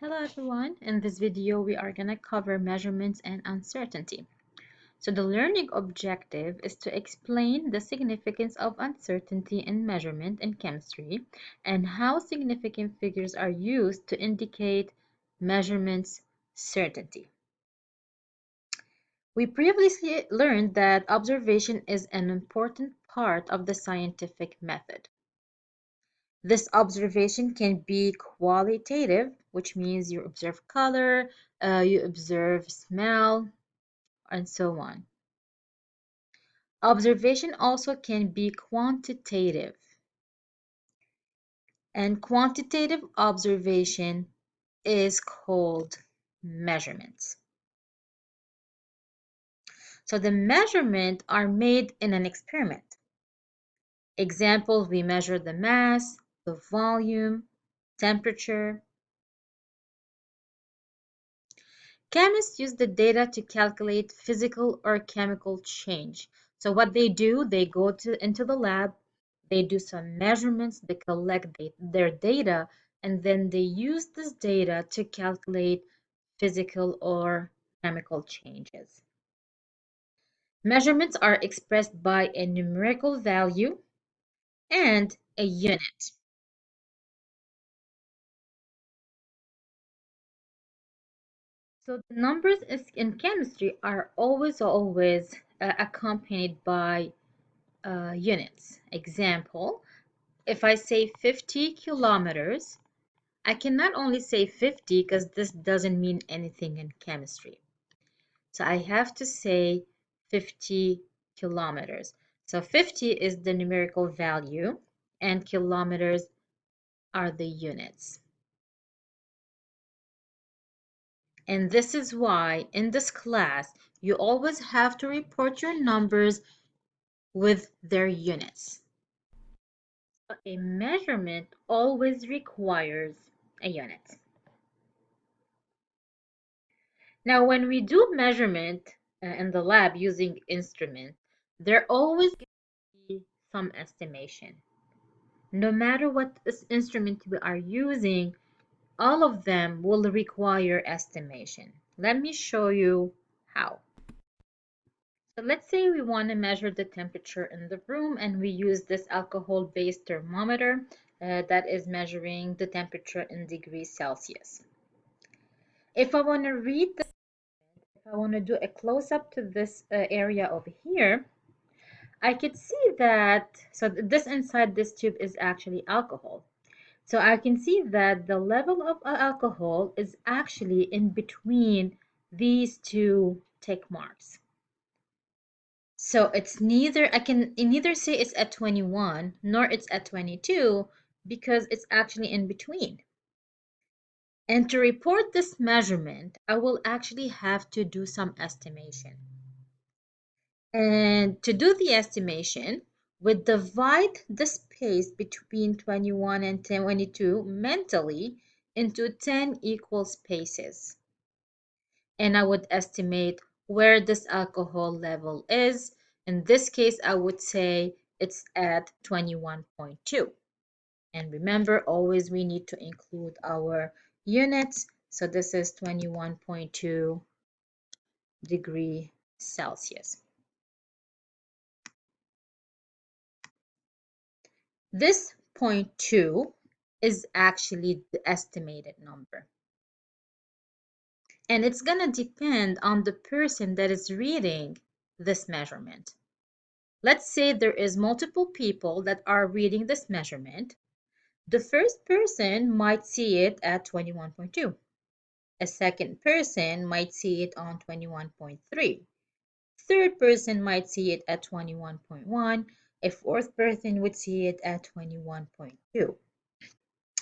Hello everyone, in this video we are going to cover measurements and uncertainty. So the learning objective is to explain the significance of uncertainty in measurement in chemistry and how significant figures are used to indicate measurements certainty. We previously learned that observation is an important part of the scientific method. This observation can be qualitative, which means you observe color, you observe smell, and so on. Observation also can be quantitative, and quantitative observation is called measurements. So the measurements are made in an experiment. Examples, we measure the mass, the volume, temperature. Chemists use the data to calculate physical or chemical change. So what they do, they go into the lab, they do some measurements, they collect their data, and then they use this data to calculate physical or chemical changes. Measurements are expressed by a numerical value and a unit. So the numbers in chemistry are always accompanied by units. Example, if I say 50 kilometers, I can not only say 50 because this doesn't mean anything in chemistry. So I have to say 50 kilometers. So 50 is the numerical value and kilometers are the units. And this is why in this class, you always have to report your numbers with their units. A measurement always requires a unit. Now, when we do measurement in the lab using instruments, there always going to be some estimation. No matter what instrument we are using, all of them will require estimation. Let me show you how. So let's say we want to measure the temperature in the room and we use this alcohol-based thermometer that is measuring the temperature in degrees Celsius. If I want to read the If I want to do a close-up to this area over here, I could see that, so this inside this tube is actually alcohol. So I can see that the level of alcohol is actually in between these two tick marks. So it's neither, I can neither say it's at 21 nor it's at 22 because it's actually in between. And to report this measurement, I will actually have to do some estimation. And to do the estimation, we divide the space between 21 and 22 mentally into 10 equal spaces. And I would estimate where this alcohol level is. In this case, I would say it's at 21.2. And remember, always we need to include our units. So this is 21.2 degree Celsius. This 0.2 is actually the estimated number. And it's going to depend on the person that is reading this measurement. Let's say there is multiple people that are reading this measurement. The first person might see it at 21.2. A second person might see it on 21.3. Third person might see it at 21.1. A fourth person would see it at 21.2.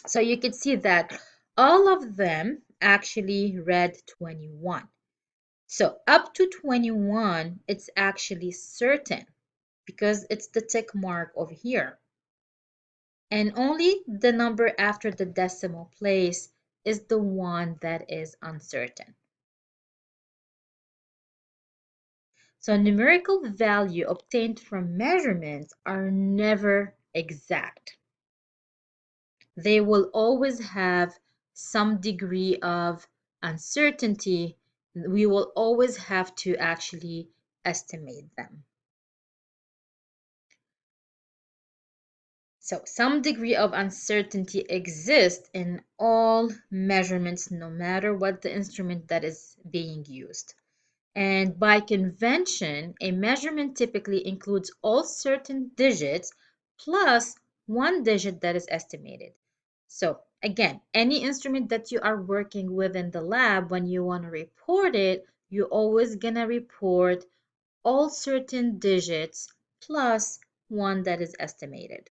So you can see that all of them actually read 21. So up to 21, it's actually certain because it's the tick mark over here. And only the number after the decimal place is the one that is uncertain. So numerical value obtained from measurements are never exact. They will always have some degree of uncertainty, we will always have to actually estimate them. So some degree of uncertainty exists in all measurements, no matter what the instrument that is being used. And by convention, a measurement typically includes all certain digits plus one digit that is estimated. So again, any instrument that you are working with in the lab, when you want to report it, you're always going to report all certain digits plus one that is estimated.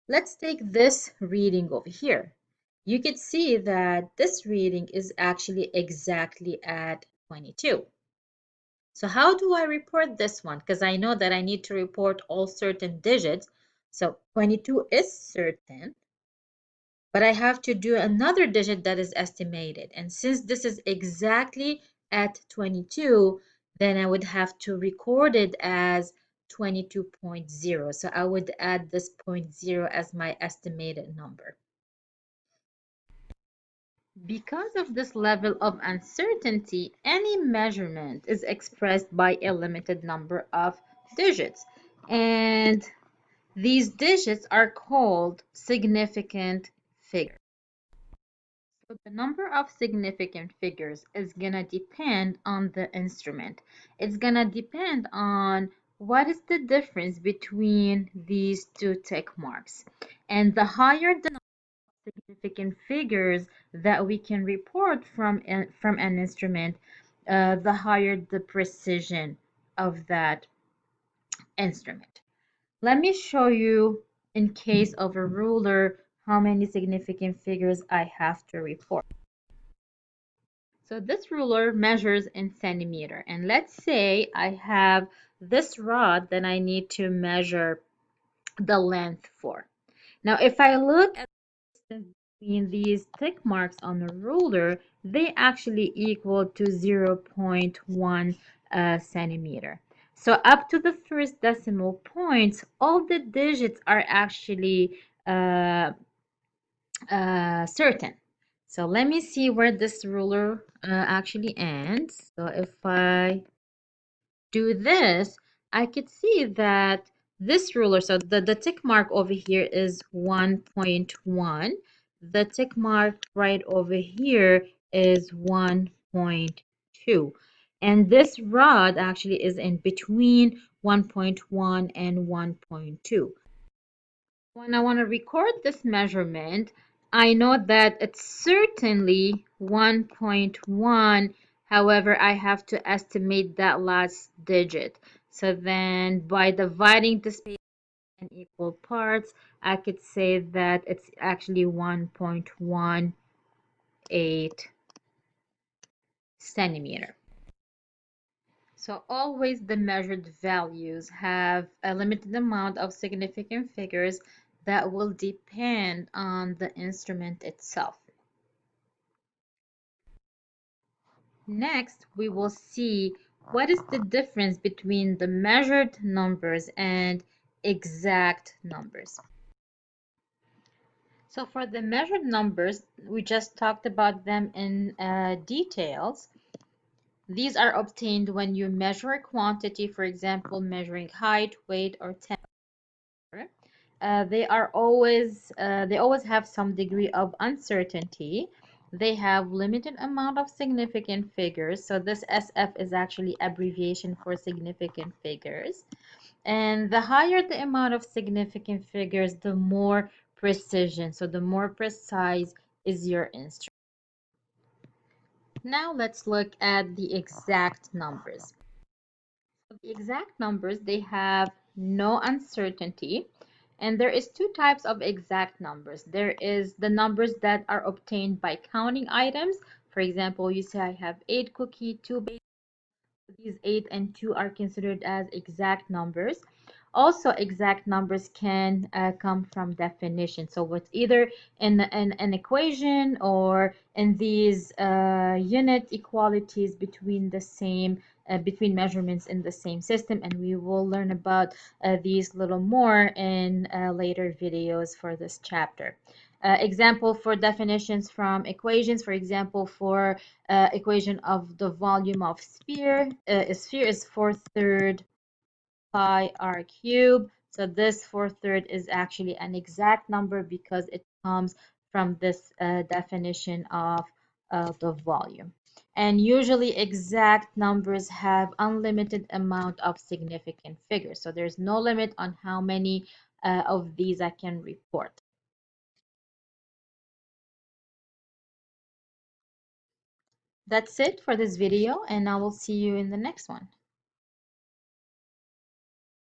Let's take this reading over here. You can see that this reading is actually exactly at 22. So how do I report this one? Because I know that I need to report all certain digits. So 22 is certain, but I have to do another digit that is estimated. And since this is exactly at 22, then I would have to record it as 22.0. So I would add this 0.0 as my estimated number. Because of this level of uncertainty, any measurement is expressed by a limited number of digits. And these digits are called significant figures. So the number of significant figures is going to depend on the instrument. It's going to depend on what is the difference between these two tick marks. And the higher the significant figures that we can report from an instrument, the higher the precision of that instrument. Let me show you in case of a ruler how many significant figures I have to report. So this ruler measures in centimeter, and let's say I have this rod that I need to measure the length for. Now if I look at distance between these tick marks on the ruler, they actually equal to 0.1 centimeter. So up to the first decimal points, all the digits are actually certain. So let me see where this ruler actually ends. So if I do this, I could see that this ruler, so the tick mark over here is 1.1. The tick mark right over here is 1.2. And this rod actually is in between 1.1 and 1.2. When I want to record this measurement, I know that it's certainly 1.1. However, I have to estimate that last digit. So then by dividing the space in equal parts, I could say that it's actually 1.18 centimeter. So always the measured values have a limited amount of significant figures that will depend on the instrument itself. Next, we will see what is the difference between the measured numbers and exact numbers. So for the measured numbers, we just talked about them in details. These are obtained when you measure a quantity, for example, measuring height, weight, or temperature. They always have some degree of uncertainty. They have limited amount of significant figures. So this SF is actually abbreviation for significant figures. And the higher the amount of significant figures, the more precision. So the more precise is your instrument. Now let's look at the exact numbers. The exact numbers, they have no uncertainty. And there is two types of exact numbers. There is the numbers that are obtained by counting items. For example, you say I have 8 cookies, 2 baked. These 8 and 2 are considered as exact numbers. Also, exact numbers can come from definition. So it's either in an equation or in these unit equalities between the same between measurements in the same system. And we will learn about these little more in later videos for this chapter. Example for definitions from equations. For example, for equation of the volume of sphere, a sphere is 4/3 pi r cubed. So this 4/3 is actually an exact number because it comes from this definition of the volume. And usually exact numbers have unlimited amount of significant figures. So there's no limit on how many of these I can report. That's it for this video, and I will see you in the next one.